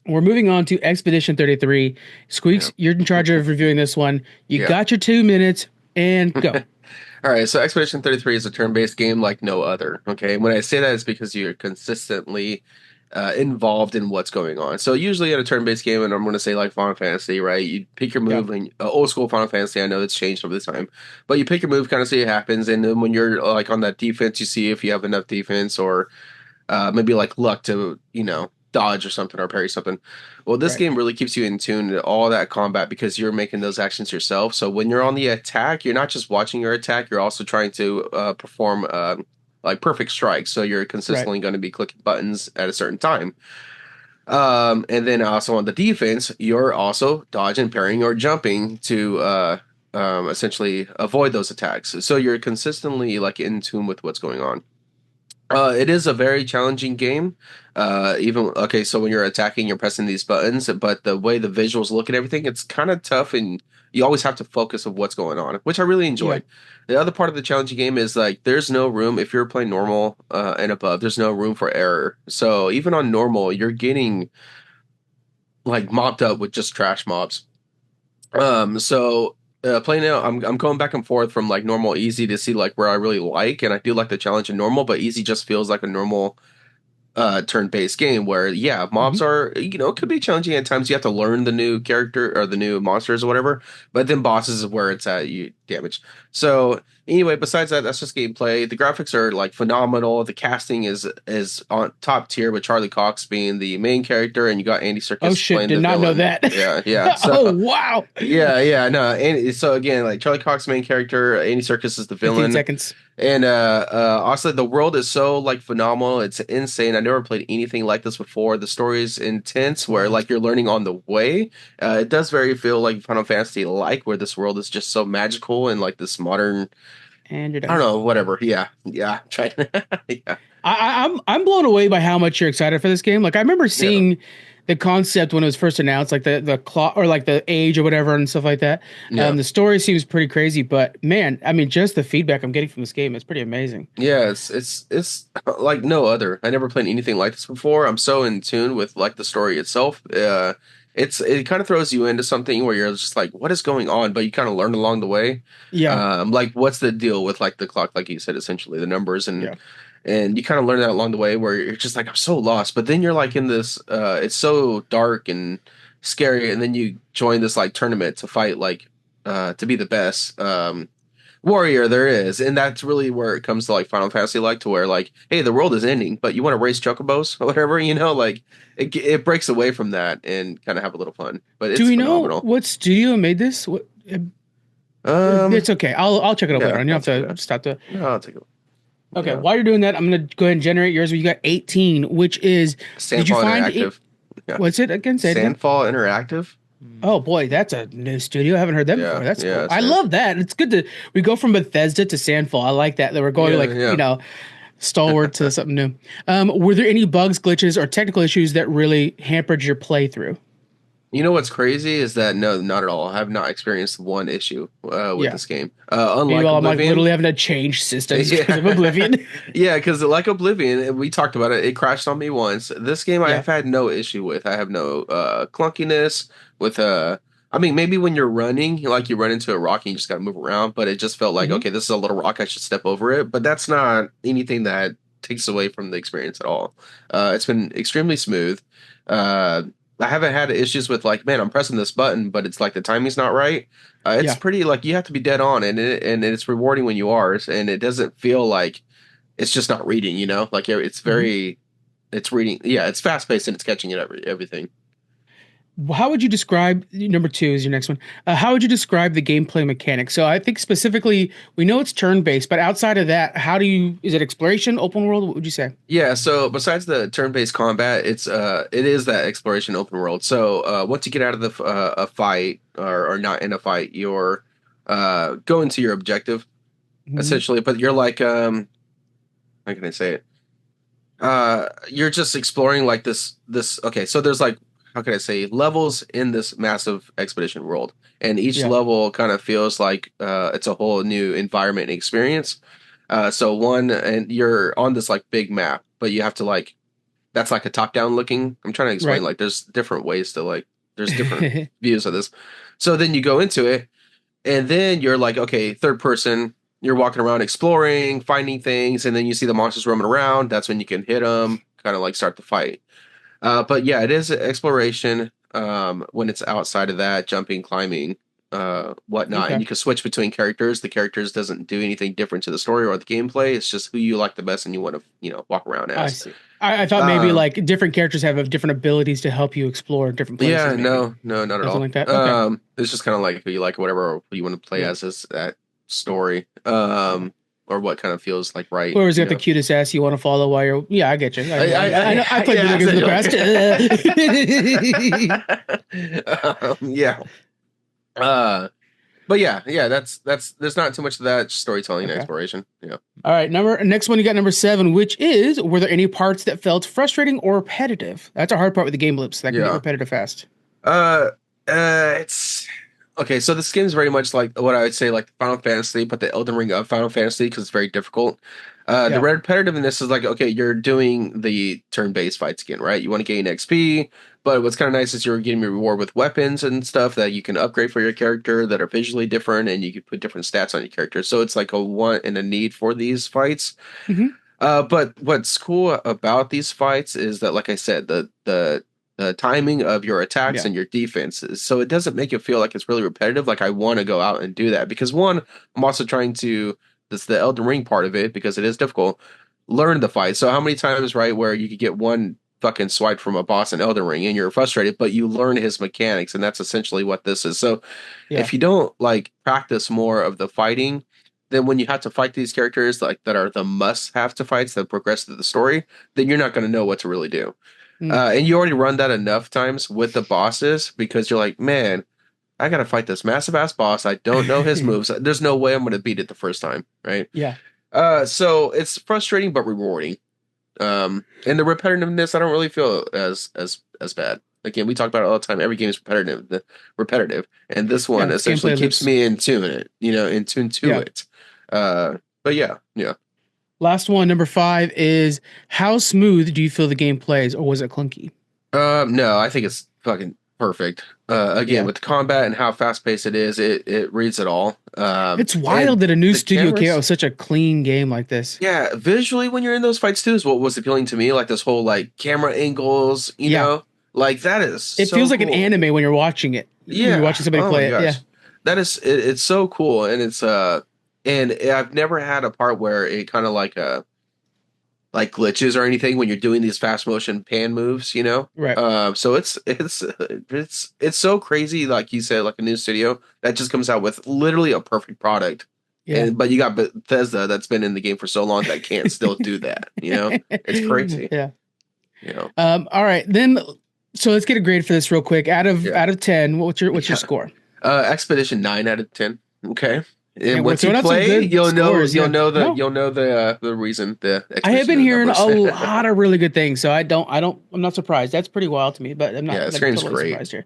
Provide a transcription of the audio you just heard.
We're moving on to Expedition 33. Yeah. Squeaks, you're in charge of reviewing this one. You Yeah. got your 2 minutes and go. All right, so Expedition 33 is a turn-based game like no other. Okay, when I say that, it's because you're consistently involved in what's going on. So usually in a turn-based game, and I'm going to say like Final Fantasy, right? You pick your Yeah, move, and old school Final Fantasy, I know it's changed over the time, but you pick your move, kind of see it happens, and then when you're like on that defense, you see if you have enough defense or maybe like luck to dodge or something or parry something. Well, this right. game really keeps you in tune to all that combat because you're making those actions yourself. So when you're on the attack, you're not just watching your attack; you're also trying to perform like perfect strikes. So you're Right. consistently going to be clicking buttons at a certain time. And then also on the defense, you're also dodging, parrying, or jumping to essentially avoid those attacks. So you're consistently like in tune with what's going on. It is a very challenging game. Even okay, so when you're attacking, you're pressing these buttons, but the way the visuals look and everything, it's kind of tough, and you always have to focus of what's going on, which I really Yeah. enjoyed. The other part of the challenging game is like there's no room if you're playing normal and above. There's no room for error. So even on normal, you're getting like mopped up with just trash mobs. So playing it, I'm going back and forth from like normal, easy to see like where I really like, and I do like the challenge in normal, but easy just feels like a normal turn-based game where yeah Hmm. mobs are it could be challenging at times. You have to learn the new character or the new monsters or whatever, but then bosses is where it's at you damage. So anyway, besides that, that's just gameplay. The graphics are like phenomenal. The casting is on top tier with Charlie Cox being the main character, and you got Andy Oh Serkis shit, playing did the not know villain. that. Yeah, so Oh wow. yeah, no, and so again, like Charlie Cox main character, Andy Serkis is the 15 villain. seconds. And also the world is so like phenomenal. It's insane. I never played anything like this before. The story is intense, That's where wild. like you're learning on the way. It does very feel like Final Fantasy like, where this world is just so magical and like this modern. And you're I don't done. know, whatever. Yeah. Try. Yeah, I'm blown away by how much you're excited for this game. Like I remember yeah, seeing the concept when it was first announced, like the clock or like the age or whatever and stuff like that. yeah. The story seems pretty crazy, but man, I mean, just the feedback I'm getting from this game is pretty amazing. Yeah, it's like no other. I never played anything like this before. I'm so in tune with like the story itself. It kind of throws you into something where you're just like, what is going on? But you kind of learn along the way. Yeah, Like what's the deal with like the clock, like you said, essentially the numbers yeah. and you kind of learn that along the way where you're just like, I'm so lost. But then you're like in this, it's so dark and scary, and then you join this like tournament to fight like to be the best. Warrior there is, and that's really where it comes to like Final Fantasy, like to where like, hey, the world is ending, but you want to race chocobos or whatever, like it breaks away from that and kind of have a little fun. But Do it's we know phenomenal. what studio made this? Um, It's okay. I'll check it up later yeah, on. You I'll don't take have that. to stop the. No, I'll take it. Okay, Yeah, while you're doing that, I'm gonna go ahead and generate yours. You got 18, which is. Did you Sandfall find it? Interactive. Yeah, What's it again? Say it again. Sandfall Interactive. Oh boy, that's a new studio. I haven't heard that before. That's Yeah, cool. it's I new. love that. It's good to we go from Bethesda to Sandfall. I like that. That we're going Yeah, like, yeah. stalwart to something new. Were there any bugs, glitches, or technical issues that really hampered your playthrough? You know what's crazy is that no, not at all. I have not experienced one issue with Yeah. this game. Unlike Meanwhile, I'm like Oblivion, literally having to change systems because of yeah, Oblivion. yeah, because like Oblivion, we talked about it. It crashed on me once. This game, I Yeah. have had no issue with. I have no clunkiness with. I mean, maybe when you're running, like you run into a rock and you just got to move around, but it just felt like, Hmm. okay, this is a little rock. I should step over it. But that's not anything that takes away from the experience at all. It's been extremely smooth. Uh, I haven't had issues with like, man, I'm pressing this button, but it's like the timing's not right. It's Yeah. pretty like you have to be dead on, and it's rewarding when you are, and it doesn't feel like it's just not reading. Like it's Hmm. very, it's reading. Yeah, it's fast paced and it's catching it everything. How would you describe number two is your next one? How would you describe the gameplay mechanics? So I think specifically we know it's turn based, but outside of that, how do you is it exploration, open world? What would you say? Yeah, so besides the turn-based combat, it is that exploration open world. So once you get out of the a fight or not in a fight, you're going to your objective Hmm. essentially. But you're like how can I say it? You're just exploring like this. Okay, so there's like how can I say levels in this massive expedition world, and each Yeah. level kind of feels like it's a whole new environment and experience. So one, and you're on this like big map, but you have to like that's like a top down looking. I'm trying to explain Right. like there's different ways to like there's different views of this. So then you go into it, and then you're like, okay, third person. You're walking around exploring, finding things, and then you see the monsters roaming around. That's when you can hit them, kind of like start the fight. But yeah, it is exploration. When it's outside of that, jumping, climbing, whatnot, and Okay. you can switch between characters. The characters doesn't do anything different to the story or the gameplay. It's just who you like the best and you want to, walk around I as. see. I thought maybe Um, like different characters have different abilities to help you explore different places, yeah, maybe no, no, not at something all. like that. Okay. It's just kind of like who you like, whatever who you want to play Yeah. as this that story. Yeah. Or what kind of feels like right, Whoever's got the cutest ass you want to follow while you're. Yeah, I get you. I know. I played Yeah, video games in the past. essentially. Yeah. Uh, but yeah, that's there's not too much of that storytelling and Okay. exploration. Yeah. All right. Next one, you got number 7, which is, were there any parts that felt frustrating or repetitive? That's a hard part with the game loops. That can get Yeah. repetitive fast. Uh, it's okay. So this game is very much like what I would say, like Final Fantasy, but the Elden Ring of Final Fantasy because it's very difficult. The Yeah. repetitiveness is like, okay, you're doing the turn-based fights again, right? You want to gain XP, but what's kind of nice is you're getting a reward with weapons and stuff that you can upgrade for your character that are visually different, and you can put different stats on your character. So it's like a want and a need for these fights. Hmm. But what's cool about these fights is that, like I said, the timing of your attacks Yeah. and your defenses, so it doesn't make it feel like it's really repetitive. Like I want to go out and do that because one, I'm also trying to this the Elden Ring part of it because it is difficult. Learn the fight. So how many times, right, where you could get one fucking swipe from a boss in Elden Ring and you're frustrated, but you learn his mechanics, and that's essentially what this is. So Yeah. if you don't like practice more of the fighting, then when you have to fight these characters like that are the must have to fights that progress through the story, then you're not going to know what to really do. Mm. And you already run that enough times with the bosses because you're like, man, I gotta fight this massive ass boss. I don't know his moves. There's no way I'm gonna beat it the first time, right? Yeah. So it's frustrating but rewarding. And the repetitiveness, I don't really feel as bad. Again, we talk about it all the time. Every game is repetitive, and this Yeah. one It's essentially gameplay keeps loops. me in tune in tune to Yeah. it. But yeah. Last one, number 5 is, how smooth do you feel the game plays, or was it clunky? No, I think it's fucking perfect. Again, Yeah. with the combat and how fast paced it is, it reads it all. It's And wild that a new the studio came out cameras, with such a clean game like this. yeah, visually when you're in those fights too is what was appealing to me. Like this whole like camera angles, Yeah. like that is It so feels like an cool. anime when you're watching it. When you're Yeah. watching somebody Oh my play it. Yeah. gosh, that is it's so cool, and and I've never had a part where it kind of like glitches or anything when you're doing these fast motion pan moves. Right. So it's so crazy, like you said, like a new studio that just comes out with literally a perfect product. Yeah. But you got Bethesda that's been in the game for so long that can't still do that. It's crazy. Yeah. You know. All right. Then so let's get a grade for this real quick. Yeah. Out of 10, what's your Yeah. score? Expedition 9 out of 10. Okay. Man, And we're once you throwing out some play, good scores. Yeah. No, you'll know the reason the I have been expedition hearing numbers. a lot of really good things, so I'm not surprised. That's pretty wild to me, but I'm Yeah, not this like game's totally great. surprised here.